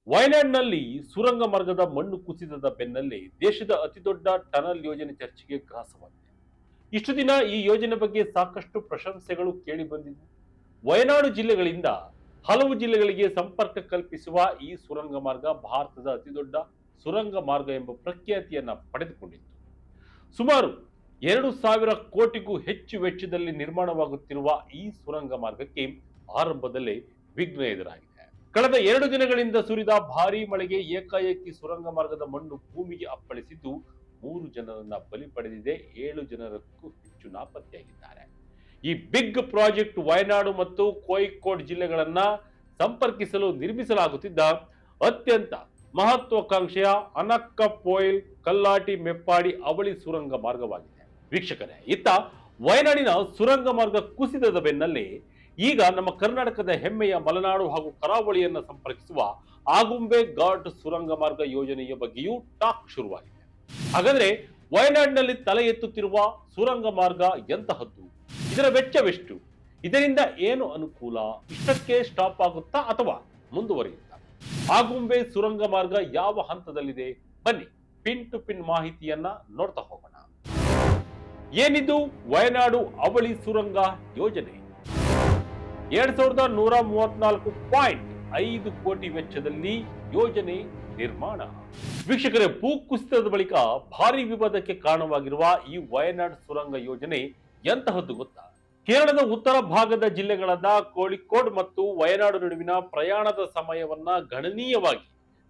ವಯನಾಡಿನಲ್ಲಿ ಸುರಂಗ ಮಾರ್ಗದ ಮಣ್ಣು ಕುಸಿತದ ಬೆನ್ನಲ್ಲೇ ದೇಶದ ಅತಿದೊಡ್ಡ ಟನಲ್ ಯೋಜನೆ ಚರ್ಚೆಗೆ ಗ್ರಾಸವಾಗಿದೆ. ಇಷ್ಟು ದಿನ ಈ ಯೋಜನೆ ಬಗ್ಗೆ ಸಾಕಷ್ಟು ಪ್ರಶಂಸೆಗಳು ಕೇಳಿ ಬಂದಿದ್ದು, ವಯನಾಡು ಜಿಲ್ಲೆಗಳಿಂದ ಹಲವು ಜಿಲ್ಲೆಗಳಿಗೆ ಸಂಪರ್ಕ ಕಲ್ಪಿಸುವ ಈ ಸುರಂಗ ಮಾರ್ಗ ಭಾರತದ ಅತಿದೊಡ್ಡ ಸುರಂಗ ಮಾರ್ಗ ಎಂಬ ಪ್ರಖ್ಯಾತಿಯನ್ನ ಪಡೆದುಕೊಂಡಿತ್ತು. ಸುಮಾರು 2,000 ಕೋಟಿಗೂ ಹೆಚ್ಚು ವೆಚ್ಚದಲ್ಲಿ ನಿರ್ಮಾಣವಾಗುತ್ತಿರುವ ಈ ಸುರಂಗ ಮಾರ್ಗಕ್ಕೆ ಆರಂಭದಲ್ಲೇ ವಿಘ್ನ ಎದುರಾಗಿದೆ. ಕಳೆದ 2 ದಿನಗಳಿಂದ ಸುರಿದ ಭಾರೀ ಮಳೆಗೆ ಏಕಾಏಕಿ ಸುರಂಗ ಮಾರ್ಗದ ಮಣ್ಣು ಭೂಮಿಗೆ ಅಪ್ಪಳಿಸಿದ್ದು 3 ಜನರನ್ನ ಬಲಿ ಪಡೆದಿದೆ. 7 ಜನರಕ್ಕೂ ಹೆಚ್ಚು ನಾಪತ್ತೆಯಾಗಿದ್ದಾರೆ. ಈ ಬಿಗ್ ಪ್ರಾಜೆಕ್ಟ್ ವಯನಾಡು ಮತ್ತು ಕೋಯಿಕೋಡ್ ಜಿಲ್ಲೆಗಳನ್ನ ಸಂಪರ್ಕಿಸಲು ನಿರ್ಮಿಸಲಾಗುತ್ತಿದ್ದ ಅತ್ಯಂತ ಮಹತ್ವಾಕಾಂಕ್ಷೆಯ ಅನಕ್ಕಪೋಯಿಲ್ ಕಲ್ಲಾಟಿ ಮೆಪ್ಪಾಡಿ ಅವಳಿ ಸುರಂಗ ಮಾರ್ಗವಾಗಿದೆ. ವೀಕ್ಷಕರೇ, ಇತ್ತ ವಯನಾಡಿನ ಸುರಂಗ ಮಾರ್ಗ ಕುಸಿತದ ಬೆನ್ನಲ್ಲೇ ಈಗ ನಮ್ಮ ಕರ್ನಾಟಕದ ಹೆಮ್ಮೆಯ ಮಲೆನಾಡು ಹಾಗೂ ಕರಾವಳಿಯನ್ನ ಸಂಪರ್ಕಿಸುವ ಆಗುಂಬೆ ಘಾಟ್ ಸುರಂಗ ಮಾರ್ಗ ಯೋಜನೆಯ ಬಗ್ಗೆಯೂ ಟಾಕ್ ಶುರುವಾಗಿದೆ. ಹಾಗಾದ್ರೆ ವಯನಾಡಿನಲ್ಲಿ ತಲೆ ಎತ್ತುತ್ತಿರುವ ಸುರಂಗ ಮಾರ್ಗ ಎಂತಹದ್ದು? ಇದರ ವೆಚ್ಚವೆಷ್ಟು? ಇದರಿಂದ ಏನು ಅನುಕೂಲ? ಇಷ್ಟಕ್ಕೆ ಸ್ಟಾಪ್ ಆಗುತ್ತಾ ಅಥವಾ ಮುಂದುವರಿಯುತ್ತಾ? ಆಗುಂಬೆ ಸುರಂಗ ಮಾರ್ಗ ಯಾವ ಹಂತದಲ್ಲಿದೆ? ಬನ್ನಿ ಪಿನ್ ಟು ಪಿನ್ ಮಾಹಿತಿಯನ್ನ ನೋಡ್ತಾ ಹೋಗೋಣ. ಏನಿದು ವಯನಾಡು ಅವಳಿ ಸುರಂಗ ಯೋಜನೆ? 2,134.5 ಕೋಟಿ ವೆಚ್ಚದಲ್ಲಿ ಯೋಜನೆ ನಿರ್ಮಾಣ. ವೀಕ್ಷಕರೇ, ಭೂ ಕುಸಿತದ ಬಳಿಕ ಭಾರಿ ವಿವಾದಕ್ಕೆ ಕಾರಣವಾಗಿರುವ ಈ ವಯನಾಡ್ ಸುರಂಗ ಯೋಜನೆ ಎಂತಹದ್ದು ಗೊತ್ತಾ? ಕೇರಳದ ಉತ್ತರ ಭಾಗದ ಜಿಲ್ಲೆಗಳಾದ ಕೋಳಿಕೋಡ್ ಮತ್ತು ವಯನಾಡು ನಡುವಿನ ಪ್ರಯಾಣದ ಸಮಯವನ್ನ ಗಣನೀಯವಾಗಿ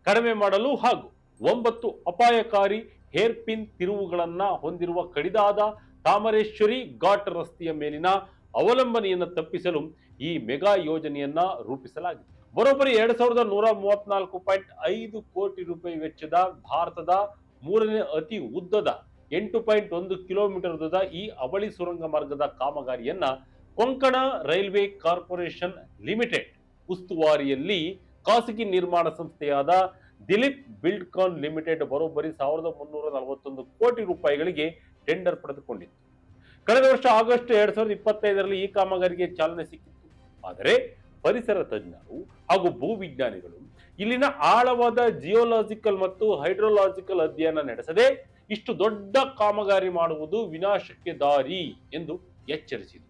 ಕಡಿಮೆ ಮಾಡಲು ಹಾಗೂ 9 ಅಪಾಯಕಾರಿ ಹೇರ್ ಪಿನ್ ತಿರುವುಗಳನ್ನ ಹೊಂದಿರುವ ಕಡಿದಾದ ತಾಮರೇಶ್ವರಿ ಘಾಟ್ ರಸ್ತೆಯ ಮೇಲಿನ ಅವಲಂಬನೆಯನ್ನು ತಪ್ಪಿಸಲು ಈ ಮೆಗಾ ಯೋಜನೆಯನ್ನ ರೂಪಿಸಲಾಗಿದೆ. ಬರೋಬ್ಬರಿ 2,134.5 ಕೋಟಿ ರೂಪಾಯಿ ವೆಚ್ಚದ ಭಾರತದ 3ನೇ ಅತಿ ಉದ್ದದ 8.1 ಕಿಲೋಮೀಟರ್ ಉದ್ದದ ಈ ಅವಳಿ ಸುರಂಗ ಮಾರ್ಗದ ಕಾಮಗಾರಿಯನ್ನ ಕೊಂಕಣ ರೈಲ್ವೆ ಕಾರ್ಪೊರೇಷನ್ ಲಿಮಿಟೆಡ್ ಉಸ್ತುವಾರಿಯಲ್ಲಿ ಖಾಸಗಿ ನಿರ್ಮಾಣ ಸಂಸ್ಥೆಯಾದ ದಿಲೀಪ್ ಬಿಲ್ಡ್ಕಾನ್ ಲಿಮಿಟೆಡ್ ಬರೋಬ್ಬರಿ 1,341 ಕೋಟಿ ರೂಪಾಯಿಗಳಿಗೆ ಟೆಂಡರ್ ಪಡೆದುಕೊಂಡಿತ್ತು. ಕಳೆದ ವರ್ಷ ಆಗಸ್ಟ್ 2025ರಲ್ಲಿ ಈ ಕಾಮಗಾರಿಗೆ ಚಾಲನೆ ಸಿಕ್ಕಿತ್ತು. ಆದರೆ ಪರಿಸರ ತಜ್ಞರು ಹಾಗೂ ಭೂವಿಜ್ಞಾನಿಗಳು ಇಲ್ಲಿನ ಆಳವಾದ ಜಿಯೋಲಾಜಿಕಲ್ ಮತ್ತು ಹೈಡ್ರೋಲಾಜಿಕಲ್ ಅಧ್ಯಯನ ನಡೆಸದೆ ಇಷ್ಟು ದೊಡ್ಡ ಕಾಮಗಾರಿ ಮಾಡುವುದು ವಿನಾಶಕ್ಕೆ ದಾರಿ ಎಂದು ಎಚ್ಚರಿಸಿದರು.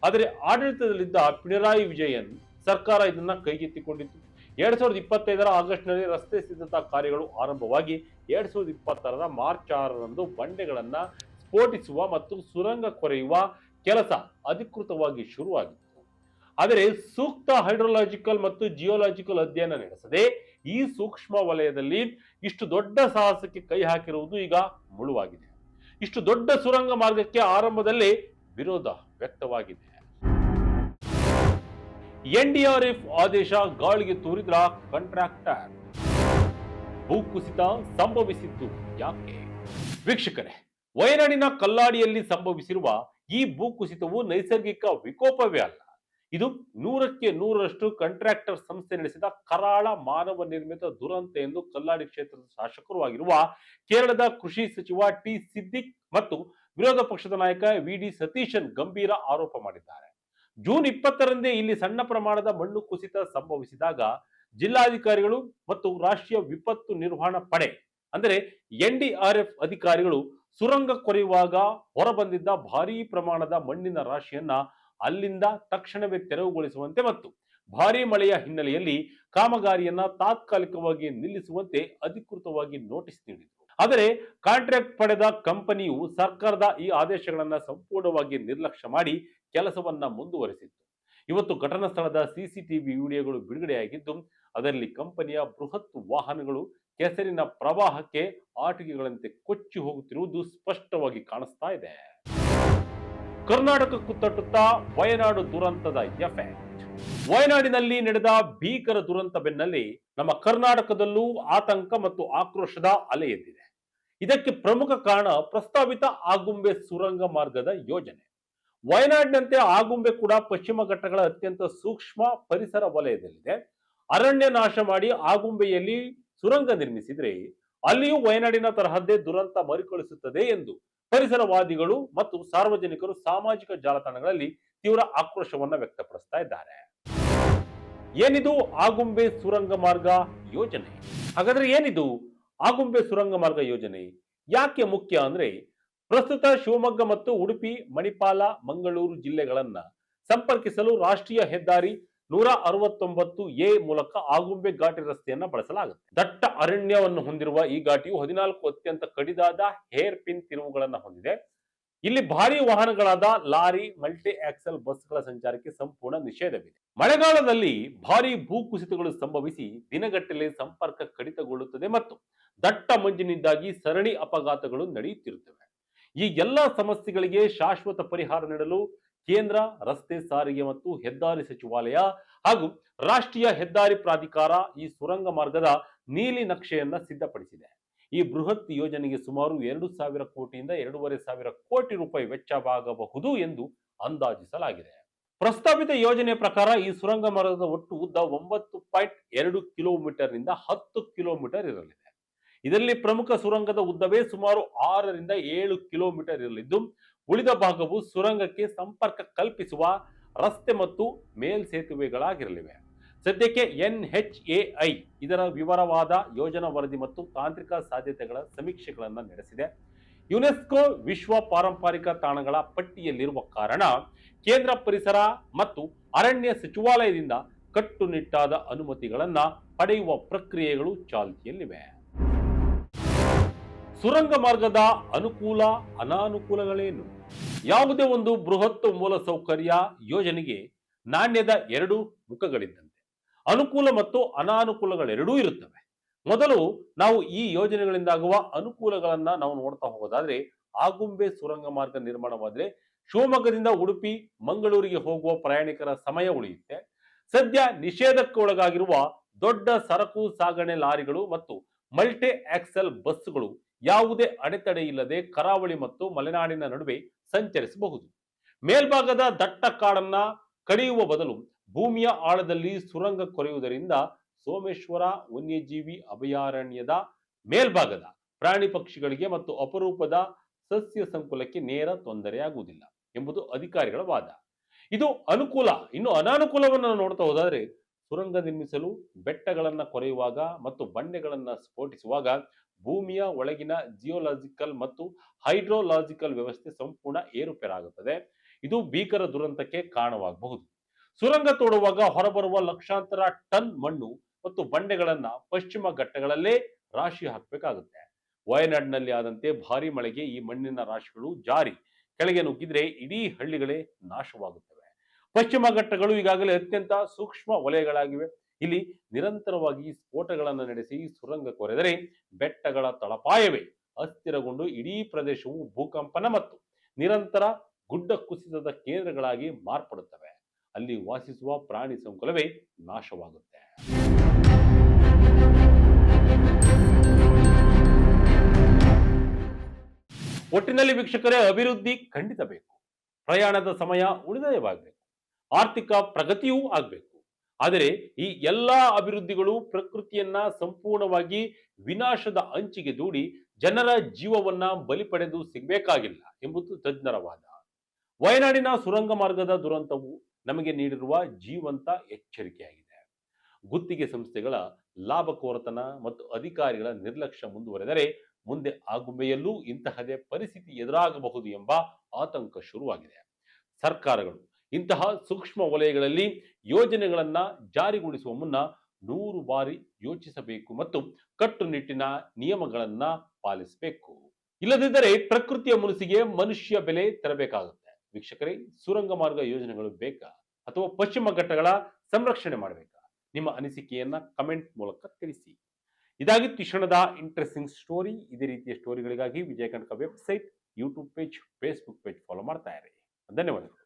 ಆದರೆ ಆಡಳಿತದಲ್ಲಿದ್ದ ಪಿಣರಾಯಿ ವಿಜಯನ್ ಸರ್ಕಾರ ಇದನ್ನ ಕೈಗೆತ್ತಿಕೊಂಡಿತ್ತು. 2025ರ ಆಗಸ್ಟ್ನಲ್ಲಿ ರಸ್ತೆ ಸಿದ್ಧತಾ ಕಾರ್ಯಗಳು ಆರಂಭವಾಗಿ 2026ರ ಮಾರ್ಚ್ 6ರಂದು ಬಂಡೆಗಳನ್ನ ಸ್ಫೋಟಿಸುವ ಮತ್ತು ಸುರಂಗ ಕೊರೆಯುವ ಕೆಲಸ ಅಧಿಕೃತವಾಗಿ ಶುರುವಾಗಿತ್ತು. ಆದರೆ ಸೂಕ್ತ ಹೈಡ್ರೋಲಾಜಿಕಲ್ ಮತ್ತು ಜಿಯೋಲಾಜಿಕಲ್ ಅಧ್ಯಯನ ನಡೆಸದೆ ಈ ಸೂಕ್ಷ್ಮ ವಲಯದಲ್ಲಿ ಇಷ್ಟು ದೊಡ್ಡ ಸಾಹಸಕ್ಕೆ ಕೈ ಹಾಕಿರುವುದು ಈಗ ಮುಳುವಾಗಿದೆ. ಇಷ್ಟು ದೊಡ್ಡ ಸುರಂಗ ಮಾರ್ಗಕ್ಕೆ ಆರಂಭದಲ್ಲೇ ವಿರೋಧ ವ್ಯಕ್ತವಾಗಿದೆ. ಎನ್ಡಿಆರ್ಎಫ್ ಆದೇಶ ಗಾಳಿಗೆ ತೂರಿದ್ರ ಕಾಂಟ್ರಾಕ್ಟರ್. ಭೂಕುಸಿತ ಸಂಭವಿಸಿದ್ದು ಯಾಕೆ? ವೀಕ್ಷಕರೇ, ವಯನಾಡಿನ ಕಲ್ಲಾಡಿಯಲ್ಲಿ ಸಂಭವಿಸಿರುವ ಈ ಭೂಕುಸಿತವು ನೈಸರ್ಗಿಕ ವಿಕೋಪವೇ ಅಲ್ಲ. ಇದು 100ಕ್ಕೆ 100ರಷ್ಟು ಕಾಂಟ್ರಾಕ್ಟರ್ ಸಂಸ್ಥೆ ನಡೆಸಿದ ಕರಾಳ ಮಾನವ ನಿರ್ಮಿತ ದುರಂತ ಎಂದು ಕಲ್ಲಾಡಿ ಕ್ಷೇತ್ರದ ಶಾಸಕರು ಆಗಿರುವ ಕೇರಳದ ಕೃಷಿ ಸಚಿವ ಟಿ ಸಿದ್ದಿಕ್ ಮತ್ತು ವಿರೋಧ ಪಕ್ಷದ ನಾಯಕ ವಿ.ಡಿ. ಸತೀಶನ್ ಗಂಭೀರ ಆರೋಪ ಮಾಡಿದ್ದಾರೆ. ಜೂನ್ 20ರಂದೇ ಇಲ್ಲಿ ಸಣ್ಣ ಪ್ರಮಾಣದ ಮಣ್ಣು ಕುಸಿತ ಸಂಭವಿಸಿದಾಗ ಜಿಲ್ಲಾಧಿಕಾರಿಗಳು ಮತ್ತು ರಾಷ್ಟ್ರೀಯ ವಿಪತ್ತು ನಿರ್ವಹಣಾ ಪಡೆ ಅಂದರೆ ಎನ್ಡಿಆರ್ಎಫ್ ಅಧಿಕಾರಿಗಳು ಸುರಂಗ ಕೊರೆಯುವಾಗ ಹೊರಬಂದಿದ್ದ ಭಾರೀ ಪ್ರಮಾಣದ ಮಣ್ಣಿನ ರಾಶಿಯನ್ನ ಅಲ್ಲಿಂದ ತಕ್ಷಣವೇ ತೆರವುಗೊಳಿಸುವಂತೆ ಮತ್ತು ಭಾರೀ ಮಳೆಯ ಹಿನ್ನೆಲೆಯಲ್ಲಿ ಕಾಮಗಾರಿಯನ್ನ ತಾತ್ಕಾಲಿಕವಾಗಿ ನಿಲ್ಲಿಸುವಂತೆ ಅಧಿಕೃತವಾಗಿ ನೋಟಿಸ್ ನೀಡಿದರು. ಆದರೆ ಕಾಂಟ್ರಾಕ್ಟ್ ಪಡೆದ ಕಂಪನಿಯು ಸರ್ಕಾರದ ಈ ಆದೇಶಗಳನ್ನ ಸಂಪೂರ್ಣವಾಗಿ ನಿರ್ಲಕ್ಷ್ಯ ಮಾಡಿ ಕೆಲಸವನ್ನ ಮುಂದುವರೆಸಿತ್ತು. ಇವತ್ತು ಘಟನಾ ಸ್ಥಳದ ಸಿಸಿಟಿವಿ ವಿಡಿಯೋಗಳು ಬಿಡುಗಡೆಯಾಗಿದ್ದು ಅದರಲ್ಲಿ ಕಂಪನಿಯ ಬೃಹತ್ ವಾಹನಗಳು ಕೆಸರಿನ ಪ್ರವಾಹಕ್ಕೆ ಆಟಿಕೆಗಳಂತೆ ಕೊಚ್ಚಿ ಹೋಗುತ್ತಿರುವುದು ಸ್ಪಷ್ಟವಾಗಿ ಕಾಣಿಸ್ತಾ ಇದೆ. ಕರ್ನಾಟಕಕ್ಕೂ ತಟ್ಟುತ್ತಾ ವಯನಾಡು ದುರಂತದ ಎಫೆಕ್ಟ್. ವಯನಾಡಿನಲ್ಲಿ ನಡೆದ ಭೀಕರ ದುರಂತ ಬೆನ್ನಲ್ಲೇ ನಮ್ಮ ಕರ್ನಾಟಕದಲ್ಲೂ ಆತಂಕ ಮತ್ತು ಆಕ್ರೋಶದ ಅಲೆ ಎದ್ದಿದೆ. ಇದಕ್ಕೆ ಪ್ರಮುಖ ಕಾರಣ ಪ್ರಸ್ತಾವಿತ ಆಗುಂಬೆ ಸುರಂಗ ಮಾರ್ಗದ ಯೋಜನೆ. ವಯನಾಡಿನಂತೆ ಆಗುಂಬೆ ಕೂಡ ಪಶ್ಚಿಮ ಘಟ್ಟಗಳ ಅತ್ಯಂತ ಸೂಕ್ಷ್ಮ ಪರಿಸರ ವಲಯದಲ್ಲಿದೆ. ಅರಣ್ಯ ನಾಶ ಮಾಡಿ ಆಗುಂಬೆಯಲ್ಲಿ ಸುರಂಗ ನಿರ್ಮಿಸಿದ್ರೆ ಅಲ್ಲಿಯೂ ವಯನಾಡಿನ ತರಹದ್ದೇ ದುರಂತ ಮರುಕಳಿಸುತ್ತದೆ ಎಂದು ಪರಿಸರವಾದಿಗಳು ಮತ್ತು ಸಾರ್ವಜನಿಕರು ಸಾಮಾಜಿಕ ಜಾಲತಾಣಗಳಲ್ಲಿ ತೀವ್ರ ಆಕ್ರೋಶವನ್ನ ವ್ಯಕ್ತಪಡಿಸ್ತಾ ಇದ್ದಾರೆ. ಏನಿದು ಆಗುಂಬೆ ಸುರಂಗ ಮಾರ್ಗ ಯೋಜನೆ? ಹಾಗಾದ್ರೆ ಏನಿದು ಆಗುಂಬೆ ಸುರಂಗ ಮಾರ್ಗ ಯೋಜನೆ? ಯಾಕೆ ಮುಖ್ಯ ಅಂದ್ರೆ, ಪ್ರಸ್ತುತ ಶಿವಮೊಗ್ಗ ಮತ್ತು ಉಡುಪಿ, ಮಣಿಪಾಲ, ಮಂಗಳೂರು ಜಿಲ್ಲೆಗಳನ್ನ ಸಂಪರ್ಕಿಸಲು ರಾಷ್ಟ್ರೀಯ ಹೆದ್ದಾರಿ 169A ಮೂಲಕ ಆಗುಂಬೆ ಘಾಟಿ ರಸ್ತೆಯನ್ನ ಬಳಸಲಾಗುತ್ತೆ. ದಟ್ಟ ಅರಣ್ಯವನ್ನು ಹೊಂದಿರುವ ಈ ಘಾಟಿಯು 14 ಅತ್ಯಂತ ಕಡಿದಾದ ಹೇರ್ ಪಿನ್ ತಿರುವುಗಳನ್ನು ಹೊಂದಿದೆ. ಇಲ್ಲಿ ಭಾರಿ ವಾಹನಗಳಾದ ಲಾರಿ, ಮಲ್ಟಿ ಆಕ್ಸೆಲ್ ಬಸ್ಗಳ ಸಂಚಾರಕ್ಕೆ ಸಂಪೂರ್ಣ ನಿಷೇಧವಿದೆ. ಮಳೆಗಾಲದಲ್ಲಿ ಭಾರಿ ಭೂಕುಸಿತಗಳು ಸಂಭವಿಸಿ ದಿನಗಟ್ಟಲೆ ಸಂಪರ್ಕ ಕಡಿತಗೊಳ್ಳುತ್ತದೆ ಮತ್ತು ದಟ್ಟ ಮಂಜಿನಿಂದಾಗಿ ಸರಣಿ ಅಪಘಾತಗಳು ನಡೆಯುತ್ತಿರುತ್ತವೆ. ಈ ಎಲ್ಲ ಸಮಸ್ಯೆಗಳಿಗೆ ಶಾಶ್ವತ ಪರಿಹಾರ ನೀಡಲು ಕೇಂದ್ರ ರಸ್ತೆ ಸಾರಿಗೆ ಮತ್ತು ಹೆದ್ದಾರಿ ಸಚಿವಾಲಯ ಹಾಗೂ ರಾಷ್ಟ್ರೀಯ ಹೆದ್ದಾರಿ ಪ್ರಾಧಿಕಾರ ಈ ಸುರಂಗ ಮಾರ್ಗದ ನೀಲಿ ನಕ್ಷೆಯನ್ನ ಸಿದ್ಧಪಡಿಸಿದೆ. ಈ ಬೃಹತ್ ಯೋಜನೆಗೆ ಸುಮಾರು 2,000 ಕೋಟಿಯಿಂದ 2,500 ಕೋಟಿ ರೂಪಾಯಿ ವೆಚ್ಚವಾಗಬಹುದು ಎಂದು ಅಂದಾಜಿಸಲಾಗಿದೆ. ಪ್ರಸ್ತಾವಿತ ಯೋಜನೆ ಪ್ರಕಾರ ಈ ಸುರಂಗ ಮಾರ್ಗದ ಒಟ್ಟು ಉದ್ದ 9.2 ಕಿಲೋಮೀಟರ್ ನಿಂದ 10 ಕಿಲೋಮೀಟರ್ ಇರಲಿದೆ. ಇದರಲ್ಲಿ ಪ್ರಮುಖ ಸುರಂಗದ ಉದ್ದವೇ ಸುಮಾರು 6 ರಿಂದ 7 ಕಿಲೋಮೀಟರ್ ಇರಲಿದ್ದು, ಉಳಿದ ಭಾಗವು ಸುರಂಗಕ್ಕೆ ಸಂಪರ್ಕ ಕಲ್ಪಿಸುವ ರಸ್ತೆ ಮತ್ತು ಮೇಲ್ಸೇತುವೆಗಳಾಗಿರಲಿವೆ. ಸದ್ಯಕ್ಕೆ NHAI ಇದರ ವಿವರವಾದ ಯೋಜನಾ ವರದಿ ಮತ್ತು ತಾಂತ್ರಿಕ ಸಾಧ್ಯತೆಗಳ ಸಮೀಕ್ಷೆಗಳನ್ನು ನಡೆಸಿದೆ. ಯುನೆಸ್ಕೋ ವಿಶ್ವ ಪಾರಂಪರಿಕ ತಾಣಗಳ ಪಟ್ಟಿಯಲ್ಲಿರುವ ಕಾರಣ ಕೇಂದ್ರ ಪರಿಸರ ಮತ್ತು ಅರಣ್ಯ ಸಚಿವಾಲಯದಿಂದ ಕಟ್ಟುನಿಟ್ಟಾದ ಅನುಮತಿಗಳನ್ನ ಪಡೆಯುವ ಪ್ರಕ್ರಿಯೆಗಳು ಚಾಲ್ತಿಯಲ್ಲಿವೆ. ಸುರಂಗ ಮಾರ್ಗದ ಅನುಕೂಲ ಅನಾನುಕೂಲಗಳೇನು? ಯಾವುದೇ ಒಂದು ಬೃಹತ್ ಮೂಲಸೌಕರ್ಯ ಯೋಜನೆಗೆ ನಾಣ್ಯದ 2 ಮುಖಗಳಿದ್ದಂತೆ ಅನುಕೂಲ ಮತ್ತು ಅನಾನುಕೂಲಗಳೆರಡೂ ಇರುತ್ತವೆ. ಮೊದಲು ನಾವು ಈ ಯೋಜನೆಗಳಿಂದಾಗುವ ಅನುಕೂಲಗಳನ್ನ ನಾವು ನೋಡ್ತಾ ಹೋಗೋದಾದ್ರೆ, ಆಗುಂಬೆ ಸುರಂಗ ಮಾರ್ಗ ನಿರ್ಮಾಣವಾದ್ರೆ ಶಿವಮೊಗ್ಗದಿಂದ ಉಡುಪಿ, ಮಂಗಳೂರಿಗೆ ಹೋಗುವ ಪ್ರಯಾಣಿಕರ ಸಮಯ ಉಳಿಯುತ್ತೆ. ಸದ್ಯ ನಿಷೇಧಕ್ಕೆ ಒಳಗಾಗಿರುವ ದೊಡ್ಡ ಸರಕು ಸಾಗಣೆ ಲಾರಿಗಳು ಮತ್ತು ಮಲ್ಟಿ ಆಕ್ಸೆಲ್ ಬಸ್ಗಳು ಯಾವುದೇ ಅಡೆತಡೆ ಇಲ್ಲದೆ ಕರಾವಳಿ ಮತ್ತು ಮಲೆನಾಡಿನ ನಡುವೆ ಸಂಚರಿಸಬಹುದು. ಮೇಲ್ಭಾಗದ ದಟ್ಟ ಕಾಡನ್ನ ಕಡಿಯುವ ಬದಲು ಭೂಮಿಯ ಆಳದಲ್ಲಿ ಸುರಂಗ ಕೊರೆಯುವುದರಿಂದ ಸೋಮೇಶ್ವರ ವನ್ಯಜೀವಿ ಅಭಯಾರಣ್ಯದ ಮೇಲ್ಭಾಗದ ಪ್ರಾಣಿ ಪಕ್ಷಿಗಳಿಗೆ ಮತ್ತು ಅಪರೂಪದ ಸಸ್ಯ ಸಂಕುಲಕ್ಕೆ ನೇರ ತೊಂದರೆಯಾಗುವುದಿಲ್ಲ ಎಂಬುದು ಅಧಿಕಾರಿಗಳ ವಾದ. ಇದು ಅನುಕೂಲ. ಇನ್ನು ಅನಾನುಕೂಲವನ್ನು ನೋಡ್ತಾ ಹೋದಾದ್ರೆ, ಸುರಂಗ ನಿರ್ಮಿಸಲು ಬೆಟ್ಟಗಳನ್ನ ಕೊರೆಯುವಾಗ ಮತ್ತು ಬಂಡೆಗಳನ್ನ ಸ್ಫೋಟಿಸುವಾಗ ಭೂಮಿಯ ಒಳಗಿನ ಜಿಯೋಲಾಜಿಕಲ್ ಮತ್ತು ಹೈಡ್ರೋಲಾಜಿಕಲ್ ವ್ಯವಸ್ಥೆ ಸಂಪೂರ್ಣ ಏರುಪೇರಾಗುತ್ತದೆ. ಇದು ಭೀಕರ ದುರಂತಕ್ಕೆ ಕಾರಣವಾಗಬಹುದು. ಸುರಂಗ ತೋಡುವಾಗ ಹೊರಬರುವ ಲಕ್ಷಾಂತರ ಟನ್ ಮಣ್ಣು ಮತ್ತು ಬಂಡೆಗಳನ್ನ ಪಶ್ಚಿಮ ಘಟ್ಟಗಳಲ್ಲೇ ರಾಶಿ ಹಾಕಬೇಕಾಗುತ್ತೆ. ವಯನಾಡಿನಲ್ಲಿ ಆದಂತೆ ಭಾರಿ ಮಳೆಗೆ ಈ ಮಣ್ಣಿನ ರಾಶಿಗಳು ಜಾರಿ ಕೆಳಗೆ ನುಗ್ಗಿದ್ರೆ ಇಡೀ ಹಳ್ಳಿಗಳೇ ನಾಶವಾಗುತ್ತವೆ. ಪಶ್ಚಿಮ ಘಟ್ಟಗಳು ಈಗಾಗಲೇ ಅತ್ಯಂತ ಸೂಕ್ಷ್ಮ ವಲಯಗಳಾಗಿವೆ. ಇಲ್ಲಿ ನಿರಂತರವಾಗಿ ಸ್ಫೋಟಗಳನ್ನು ನಡೆಸಿ ಸುರಂಗ ಕೊರೆದರೆ ಬೆಟ್ಟಗಳ ತಳಪಾಯವೇ ಅಸ್ಥಿರಗೊಂಡು ಇಡೀ ಪ್ರದೇಶವು ಭೂಕಂಪನ ಮತ್ತು ನಿರಂತರ ಗುಡ್ಡ ಕುಸಿತದ ಕೇಂದ್ರಗಳಾಗಿ ಮಾರ್ಪಡುತ್ತವೆ. ಅಲ್ಲಿ ವಾಸಿಸುವ ಪ್ರಾಣಿ ಸಂಕುಲವೇ ನಾಶವಾಗುತ್ತೆ. ಒಟ್ಟಿನಲ್ಲಿ ವೀಕ್ಷಕರೇ, ಅಭಿವೃದ್ಧಿ ಖಂಡಿತ ಬೇಕು. ಪ್ರಯಾಣದ ಸಮಯ ಉಳಿತಾಯವಾಗಬೇಕು, ಆರ್ಥಿಕ ಪ್ರಗತಿಯೂ ಆಗಬೇಕು. ಆದರೆ ಈ ಎಲ್ಲಾ ಅಭಿವೃದ್ಧಿಗಳು ಪ್ರಕೃತಿಯನ್ನ ಸಂಪೂರ್ಣವಾಗಿ ವಿನಾಶದ ಅಂಚಿಗೆ ದೂಡಿ ಜನರ ಜೀವವನ್ನ ಬಲಿ ಪಡೆದು ಸಿಗಬೇಕಾಗಿಲ್ಲ ಎಂಬುದು ತಜ್ಞರ ವಾದ. ವಯನಾಡಿನ ಸುರಂಗ ಮಾರ್ಗದ ದುರಂತವು ನಮಗೆ ನೀಡಿರುವ ಜೀವಂತ ಎಚ್ಚರಿಕೆಯಾಗಿದೆ. ಗುತ್ತಿಗೆ ಸಂಸ್ಥೆಗಳ ಲಾಭಕೋರತನ ಮತ್ತು ಅಧಿಕಾರಿಗಳ ನಿರ್ಲಕ್ಷ್ಯ ಮುಂದುವರೆದರೆ ಮುಂದೆ ಆಗುಂಬೆಯಲ್ಲೂ ಇಂತಹದೇ ಪರಿಸ್ಥಿತಿ ಎದುರಾಗಬಹುದು ಎಂಬ ಆತಂಕ ಶುರುವಾಗಿದೆ. ಸರ್ಕಾರಗಳು ಇಂತಹ ಸೂಕ್ಷ್ಮ ವಲಯಗಳಲ್ಲಿ ಯೋಜನೆಗಳನ್ನ ಜಾರಿಗೊಳಿಸುವ ಮುನ್ನ 100 ಬಾರಿ ಯೋಚಿಸಬೇಕು ಮತ್ತು ಕಟ್ಟುನಿಟ್ಟಿನ ನಿಯಮಗಳನ್ನ ಪಾಲಿಸಬೇಕು. ಇಲ್ಲದಿದ್ದರೆ ಪ್ರಕೃತಿಯ ಮುನಿಸಿಗೆ ಮನುಷ್ಯ ಬೆಲೆ ತೆರಬೇಕಾಗುತ್ತೆ. ವೀಕ್ಷಕರೇ, ಸುರಂಗ ಮಾರ್ಗ ಯೋಜನೆಗಳು ಬೇಕಾ ಅಥವಾ ಪಶ್ಚಿಮ ಘಟ್ಟಗಳ ಸಂರಕ್ಷಣೆ ಮಾಡಬೇಕಾ? ನಿಮ್ಮ ಅನಿಸಿಕೆಯನ್ನ ಕಮೆಂಟ್ ಮೂಲಕ ತಿಳಿಸಿ. ಇದಾಗಿತ್ತು ಈ ಕ್ಷಣದ ಇಂಟ್ರೆಸ್ಟಿಂಗ್ ಸ್ಟೋರಿ. ಇದೇ ರೀತಿಯ ಸ್ಟೋರಿಗಳಿಗಾಗಿ ವಿಜಯಕನಕ website, YouTube page, Facebook page follow ಮಾಡ್ತಾ ಇರಿ. ಧನ್ಯವಾದಗಳು.